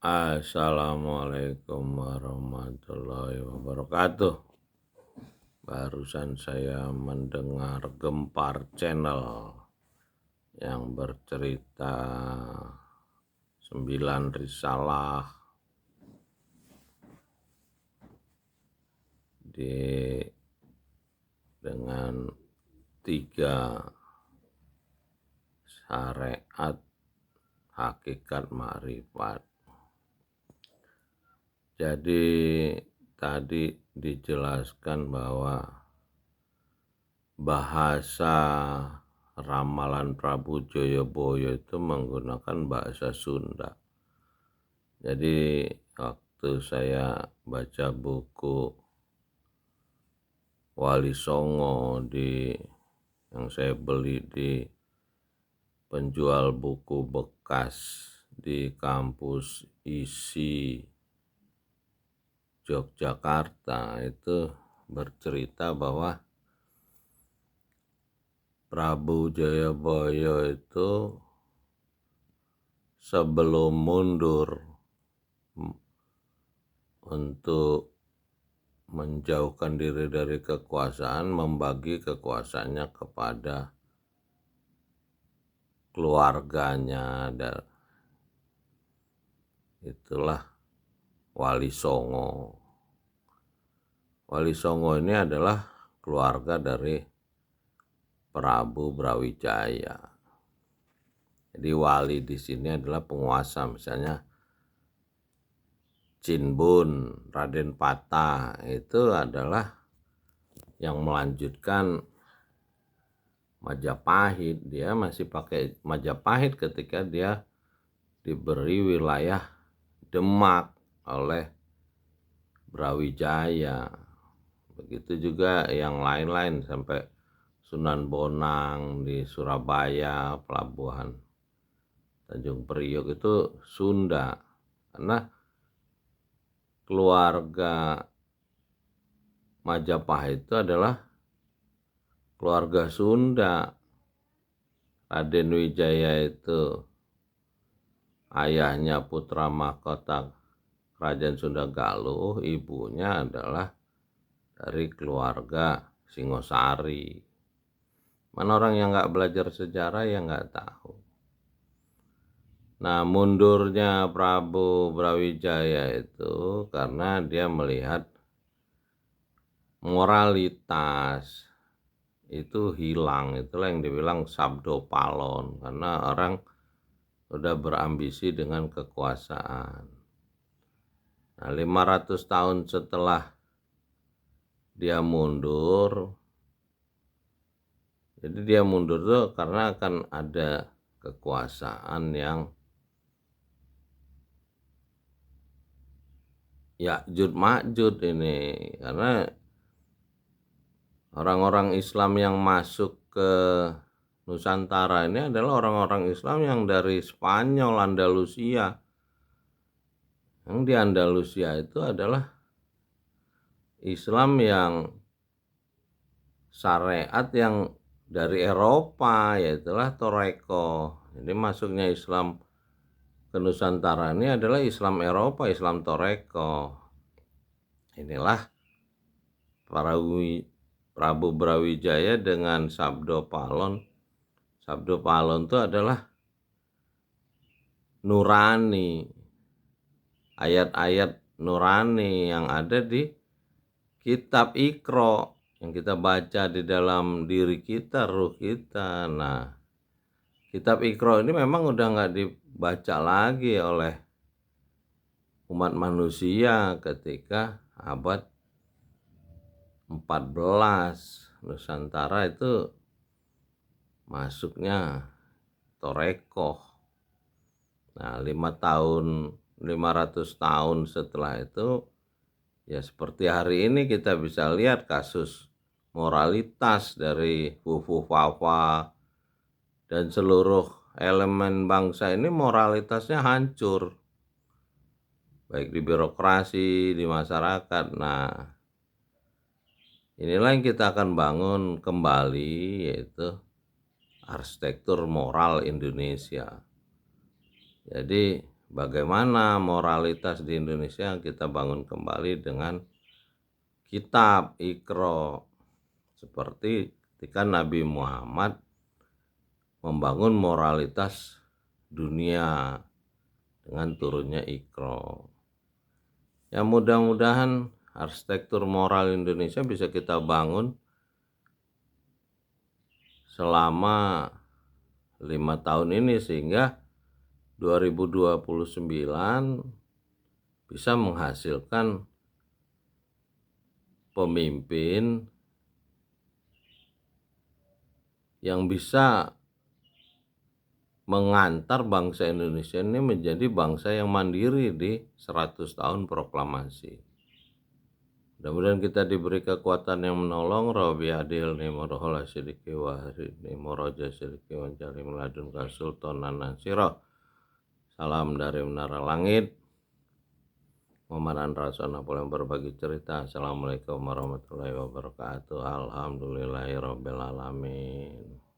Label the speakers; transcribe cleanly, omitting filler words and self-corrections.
Speaker 1: Assalamualaikum warahmatullahi wabarakatuh. Barusan saya mendengar Gempar Channel yang bercerita 9 risalah dengan 3 syariat hakikat ma'rifat. Jadi tadi dijelaskan bahwa bahasa ramalan Prabu Joyoboyo itu menggunakan bahasa Sunda. Jadi waktu saya baca buku Wali Songo yang saya beli di penjual buku bekas di kampus ISI Yogyakarta, itu bercerita bahwa Prabu Joyoboyo itu sebelum mundur untuk menjauhkan diri dari kekuasaan, membagi kekuasaannya kepada keluarganya, dan itulah Wali Songo. Wali Songo ini adalah keluarga dari Prabu Brawijaya. Jadi wali di sini adalah penguasa, misalnya Cinbun, Raden Patah itu adalah yang melanjutkan Majapahit. Dia masih pakai Majapahit ketika dia diberi wilayah Demak oleh Brawijaya. Begitu juga yang lain-lain sampai Sunan Bonang di Surabaya, pelabuhan Tanjung Priok itu Sunda. Karena keluarga Majapahit itu adalah keluarga Sunda. Raden Wijaya itu ayahnya putra mahkota Kerajaan Sunda Galuh, ibunya adalah dari keluarga Singosari. Mana orang yang nggak belajar sejarah yang nggak tahu. Nah, mundurnya Prabu Brawijaya itu karena dia melihat moralitas itu hilang. Itulah yang dibilang sabdo palon, karena orang udah berambisi dengan kekuasaan. Nah, 500 tahun setelah dia mundur, jadi dia mundur tuh karena akan ada kekuasaan yang Ya'jud Ma'jud ini, karena orang-orang Islam yang masuk ke Nusantara ini adalah orang-orang Islam yang dari Spanyol, Andalusia. Yang di Andalusia itu adalah Islam yang syariat yang dari Eropa, yaitulah Toreko. Jadi masuknya Islam ke Nusantara ini adalah Islam Eropa, Islam Toreko. Inilah Prabu Brawijaya dengan sabdo palon. Sabdo palon itu adalah nurani, ayat-ayat nurani yang ada di kitab Iqra yang kita baca di dalam diri kita, ruh kita. Nah, kitab Iqra ini memang udah nggak dibaca lagi oleh umat manusia ketika abad 14 Nusantara itu masuknya Torekoh. Nah, 500 tahun setelah itu, ya seperti hari ini kita bisa lihat kasus moralitas dari Fufu Fafa dan seluruh elemen bangsa ini moralitasnya hancur, baik di birokrasi, di masyarakat. Nah, inilah yang kita akan bangun kembali, yaitu arsitektur moral Indonesia. Jadi bagaimana moralitas di Indonesia kita bangun kembali dengan kitab Iqra, seperti ketika Nabi Muhammad membangun moralitas dunia dengan turunnya Iqra. Ya mudah-mudahan arsitektur moral Indonesia bisa kita bangun selama 5 tahun ini, sehingga 2029 bisa menghasilkan pemimpin yang bisa mengantar bangsa Indonesia ini menjadi bangsa yang mandiri di 100 tahun proklamasi. Mudah-mudahan kita diberi kekuatan yang menolong. Rabbi adil ni morohola sidiki wahri ni moroja sidiki wanjali meladun kasultanan nasiro. Salam dari Menara Langit. Muhammad Anrason yang berbagi cerita. Assalamualaikum warahmatullahi wabarakatuh. Alhamdulillahirabbil alamin.